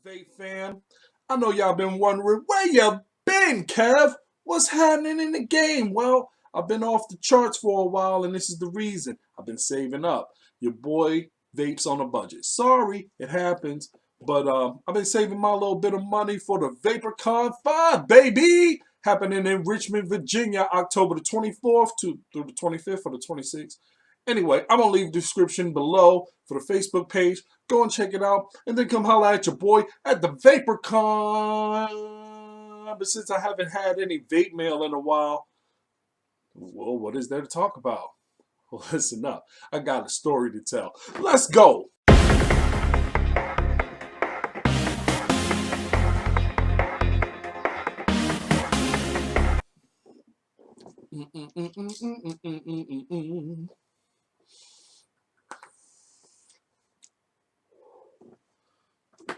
Vape fam? I know y'all been wondering where you been, Kev? What's happening in the game? Well, I've been off the charts for a while, and this is the reason. I've been saving up. Your boy Vape's on a budget. Sorry, it happens, but I've been saving my little bit of money for the Vapercon 5, baby! Happening in Richmond, Virginia, October the 24th through the 25th or the 26th. Anyway, I'm going to leave the description below for the Facebook page. Go and check it out. And then come holla at your boy at the Vapercon. But since I haven't had any vape mail in a while, well, what is there to talk about? Well, listen up. I got a story to tell. Let's go.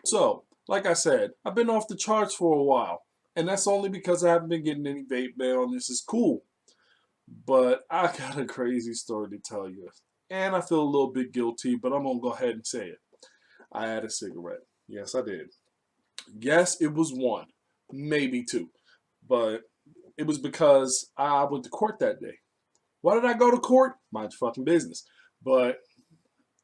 So, like I said, I've been off the charts for a while. And that's only because I haven't been getting any vape mail, and this is cool. But I got a crazy story to tell you. And I feel a little bit guilty, but I'm going to go ahead and say it. I had a cigarette. Yes, I did. Yes, it was one. Maybe two. But it was because I went to court that day. Why did I go to court? Mind your fucking business. But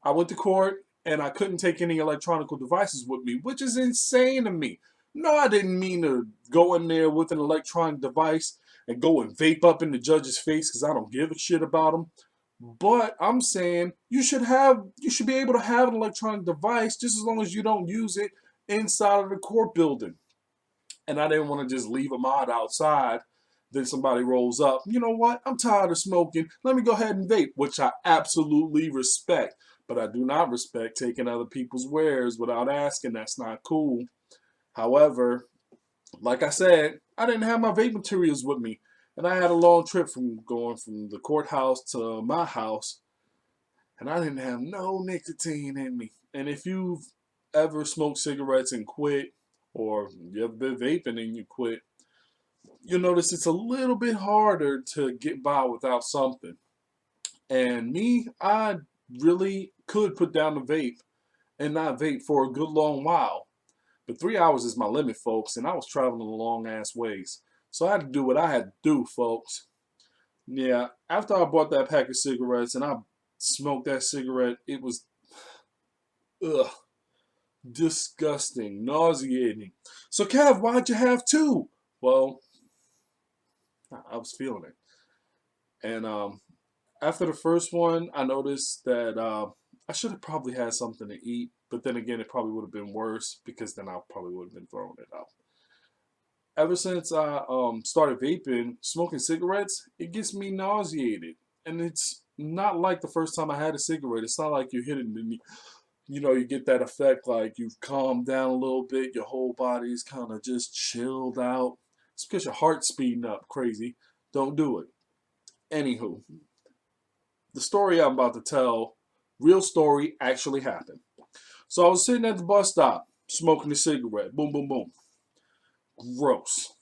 I went to court and I couldn't take any electronic devices with me, which is insane to me. No, I didn't mean to go in there with an electronic device and go and vape up in the judge's face because I don't give a shit about him. But I'm saying you should be able to have an electronic device just as long as you don't use it inside of the court building. And I didn't want to just leave them out outside. Then somebody rolls up. You know what? I'm tired of smoking. Let me go ahead and vape, which I absolutely respect. But I do not respect taking other people's wares without asking. That's not cool. However, like I said, I didn't have my vape materials with me. And I had a long trip from going from the courthouse to my house. And I didn't have no nicotine in me. And if you've ever smoked cigarettes and quit, or you ever been vaping and you quit, you'll notice it's a little bit harder to get by without something. And me, I really could put down the vape and not vape for a good long while. But 3 hours is my limit, folks, and I was traveling a long ass ways. So I had to do what I had to do, folks. Yeah, after I bought that pack of cigarettes and I smoked that cigarette, it was ugh, disgusting, nauseating. So Kev, why'd you have two? Well, I was feeling it. And after the first one, I noticed that I should have probably had something to eat. But then again, it probably would have been worse because then I probably would have been throwing it out. Ever since I started vaping, smoking cigarettes, it gets me nauseated. And it's not like the first time I had a cigarette. It's not like you hit it and you get that effect like you've calmed down a little bit. Your whole body's kind of just chilled out. It's because your heart's speeding up crazy. Don't do it. Anywho, the story I'm about to tell, real story, actually happened. So I was sitting at the bus stop, smoking a cigarette. Boom, boom, boom. Gross.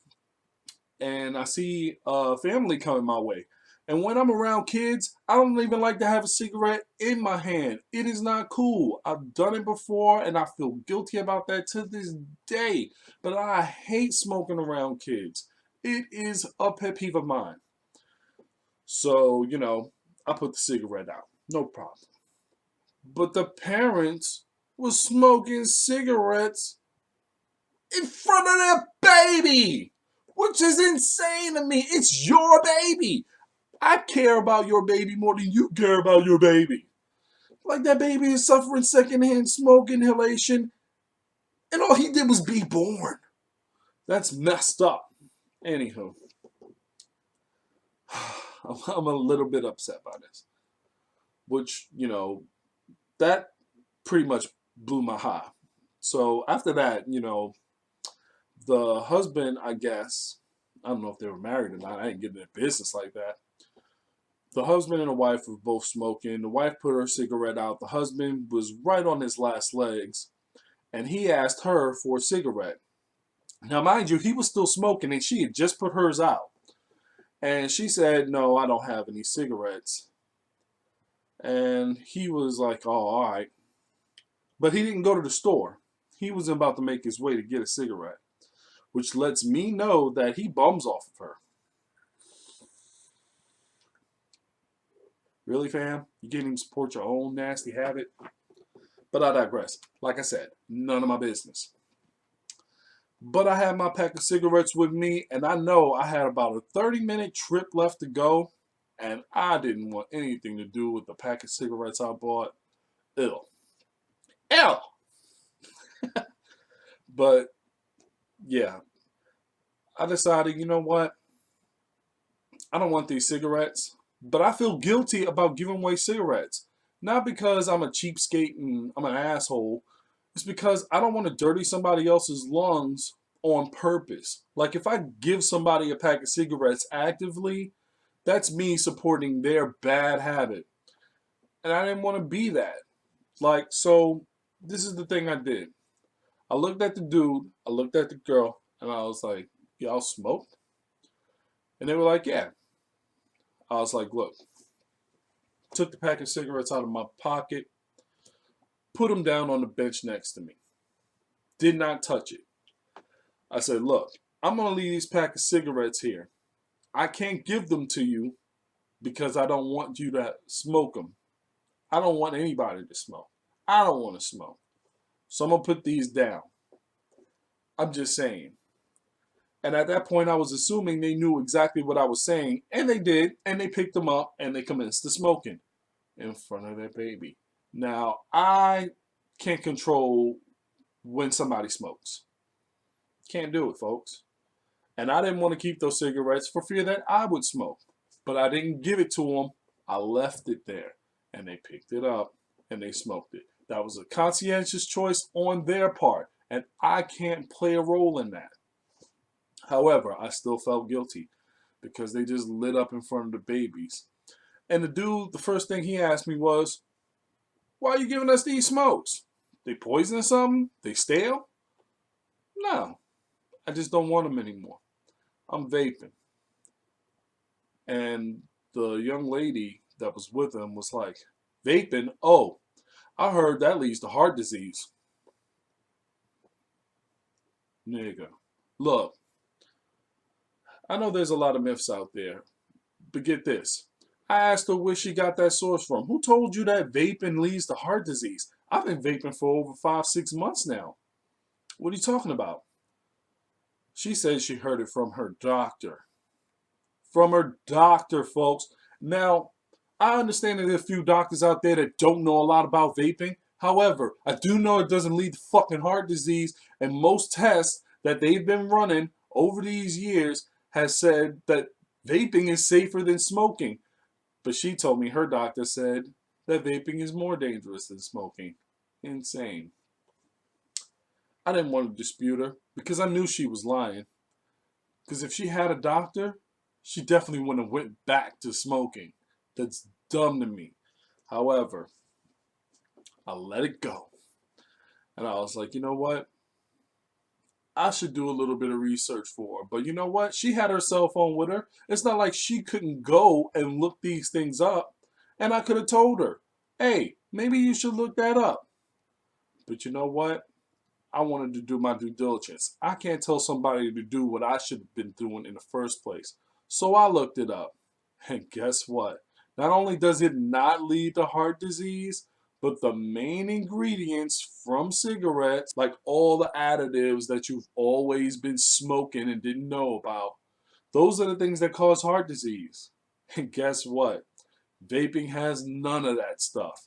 And I see a family coming my way. And when I'm around kids, I don't even like to have a cigarette in my hand. It is not cool. I've done it before and I feel guilty about that to this day. But I hate smoking around kids. It is a pet peeve of mine. So, I put the cigarette out. No problem. But the parents were smoking cigarettes in front of their baby, which is insane to me. It's your baby. I care about your baby more than you care about your baby. Like that baby is suffering secondhand smoke inhalation, and all he did was be born. That's messed up. Anywho, I'm a little bit upset by this. Which, that pretty much blew my high. So after that, the husband, I guess, I don't know if they were married or not. I ain't getting their business like that. The husband and the wife were both smoking. The wife put her cigarette out. The husband was right on his last legs. And he asked her for a cigarette. Now, mind you, he was still smoking and she had just put hers out. And she said, no, I don't have any cigarettes. And he was like, oh, all right. But he didn't go to the store. he was about to make his way to get a cigarette, which lets me know that he bums off of her. Really, fam? You can't even support your own nasty habit? But I digress. Like I said, none of my business. But I had my pack of cigarettes with me, and I know I had about a 30-minute trip left to go, and I didn't want anything to do with the pack of cigarettes I bought. Ew. Ew! But, yeah. I decided, you know what? I don't want these cigarettes, but I feel guilty about giving away cigarettes. Not because I'm a cheapskate and I'm an asshole. It's because I don't want to dirty somebody else's lungs on purpose. Like if I give somebody a pack of cigarettes actively, that's me supporting their bad habit. And I didn't want to be that. Like, so this is the thing I did. I looked at the dude, I looked at the girl, and I was like, y'all smoke? And they were like, yeah. I was like, look. Took the pack of cigarettes out of my pocket, put them down on the bench next to me. Did not touch it. I said, look, I'm going to leave these pack of cigarettes here. I can't give them to you because I don't want you to smoke them. I don't want anybody to smoke. I don't want to smoke. So I'm going to put these down. I'm just saying. And at that point, I was assuming they knew exactly what I was saying. And they did. And they picked them up and they commenced to smoking in front of their baby. Now, I can't control when somebody smokes. Can't do it, folks. And I didn't want to keep those cigarettes for fear that I would smoke. But I didn't give it to them. I left it there. And they picked it up and they smoked it. That was a conscientious choice on their part. And I can't play a role in that. However, I still felt guilty because they just lit up in front of the babies. And the dude, the first thing he asked me was, why are you giving us these smokes? They poison something? They stale? No, I just don't want them anymore. I'm vaping. And the young lady that was with him was like, vaping? Oh, I heard that leads to heart disease. Nigga, look. I know there's a lot of myths out there, but get this. I asked her where she got that source from. Who told you that vaping leads to heart disease? I've been vaping for over 5-6 months now. What are you talking about? She said she heard it from her doctor. From her doctor, folks. Now, I understand that there's a few doctors out there that don't know a lot about vaping. However, I do know it doesn't lead to fucking heart disease, and most tests that they've been running over these years has said that vaping is safer than smoking. But she told me her doctor said that vaping is more dangerous than smoking. Insane. I didn't want to dispute her because I knew she was lying. Because if she had a doctor, she definitely wouldn't have went back to smoking. That's dumb to me. However, I let it go. And I was like, you know what? I should do a little bit of research for her. But you know what? She had her cell phone with her. It's not like she couldn't go and look these things up. And I could have told her, hey, maybe you should look that up. But you know what? I wanted to do my due diligence. I can't tell somebody to do what I should have been doing in the first place. So I looked it up. And guess what? Not only does it not lead to heart disease, but the main ingredients from cigarettes, like all the additives that you've always been smoking and didn't know about, those are the things that cause heart disease. And guess what? Vaping has none of that stuff.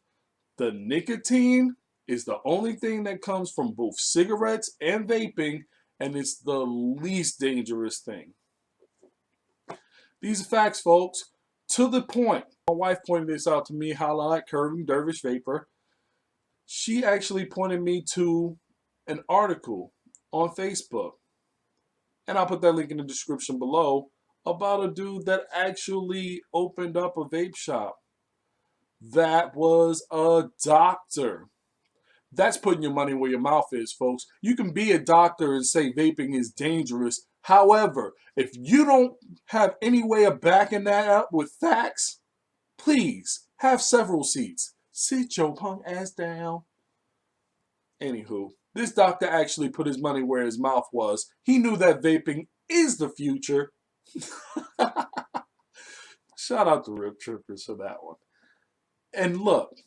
The nicotine is the only thing that comes from both cigarettes and vaping, and it's the least dangerous thing. These are facts, folks. To the point. My wife pointed this out to me, holla like Curving Dervish Vapor. She actually pointed me to an article on Facebook. And I'll put that link in the description below about a dude that actually opened up a vape shop. That was a doctor. That's putting your money where your mouth is, folks. You can be a doctor and say vaping is dangerous. However, if you don't have any way of backing that up with facts, please have several seats. Sit your punk ass down. Anywho, This doctor actually put his money where his mouth was. He knew that vaping is the future. Shout out to Rip Trippers for that one. And look,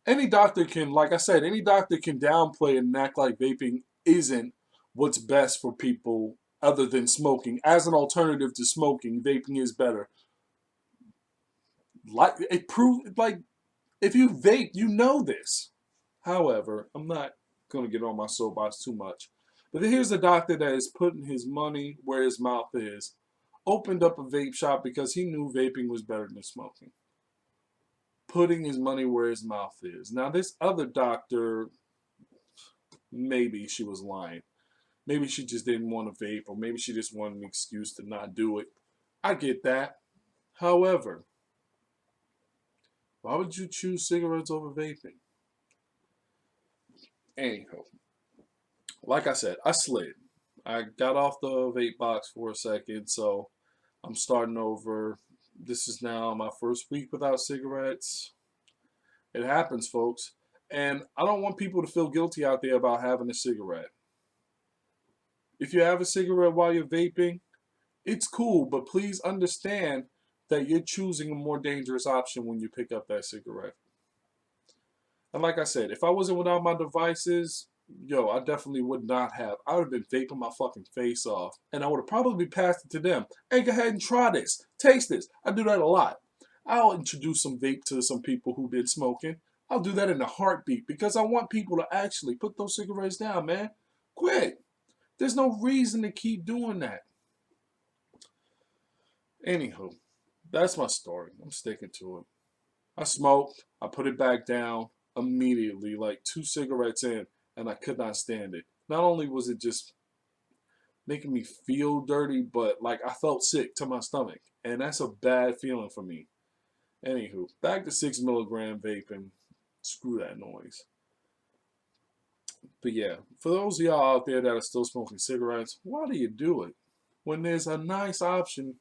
any doctor can, like I said, any doctor can downplay and act like vaping isn't what's best for people other than smoking. As an alternative to smoking, vaping is better. Like it proved, like if you vape, you know this. However, I'm not going to get on my soapbox too much. But here's a doctor that is putting his money where his mouth is. Opened up a vape shop because he knew vaping was better than smoking. Putting his money where his mouth is. Now, this other doctor, maybe she was lying. Maybe she just didn't want to vape, or maybe she just wanted an excuse to not do it. I get that. However, why would you choose cigarettes over vaping? Anyhow, like I said, I slid. I got off the vape box for a second, so I'm starting over. This is now my first week without cigarettes. It happens, folks. And I don't want people to feel guilty out there about having a cigarette. If you have a cigarette while you're vaping, it's cool, but please understand that you're choosing a more dangerous option when you pick up that cigarette. And like I said, if I wasn't without my devices, yo, I definitely would not have. I would have been vaping my fucking face off. And I would have probably passed it to them. Hey, go ahead and try this. Taste this. I do that a lot. I'll introduce some vape to some people who did smoking. I'll do that in a heartbeat because I want people to actually put those cigarettes down, man. Quit. There's no reason to keep doing that. Anywho, that's my story. I'm sticking to it. I smoked. I put it back down immediately, like 2 cigarettes in, and I could not stand it. Not only was it just making me feel dirty, but like I felt sick to my stomach, and that's a bad feeling for me. Anywho, back to 6 milligram vaping. Screw that noise. But yeah, for those of y'all out there that are still smoking cigarettes, why do you do it? When there's a nice option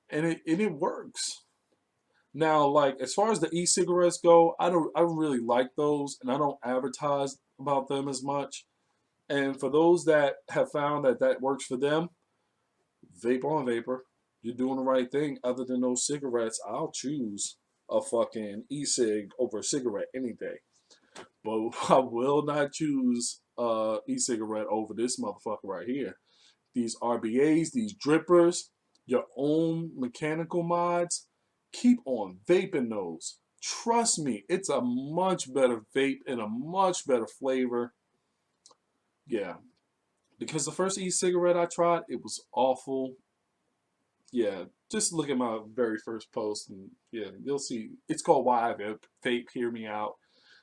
and it works. Now, like as far as the e-cigarettes go, I really like those, and I don't advertise about them as much. And for those that have found that that works for them, vape on vapor, you're doing the right thing. Other than those cigarettes, I'll choose a fucking e-cig over a cigarette any day. But I will not choose e-cigarette over this motherfucker right here. These RBAs, these drippers, your own mechanical mods, keep on vaping those. Trust me, it's a much better vape and a much better flavor. Yeah, because the first e-cigarette I tried, it was awful. Yeah, just look at my very first post and yeah, you'll see. It's called Why I Vape, Hear Me Out.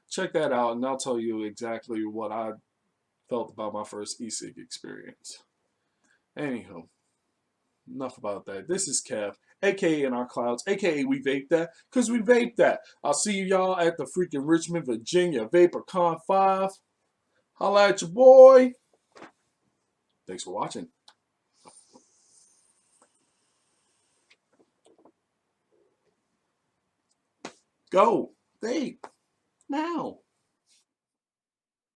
Check that out and I'll tell you exactly what I felt about my first e-cig experience. Anywho, enough about that. This is Kev, aka In Our Clouds, aka We Vape That, because we vape that. I'll see y'all at the freaking Richmond, Virginia Vapercon 5. Holla at your boy. Thanks for watching. Go vape now.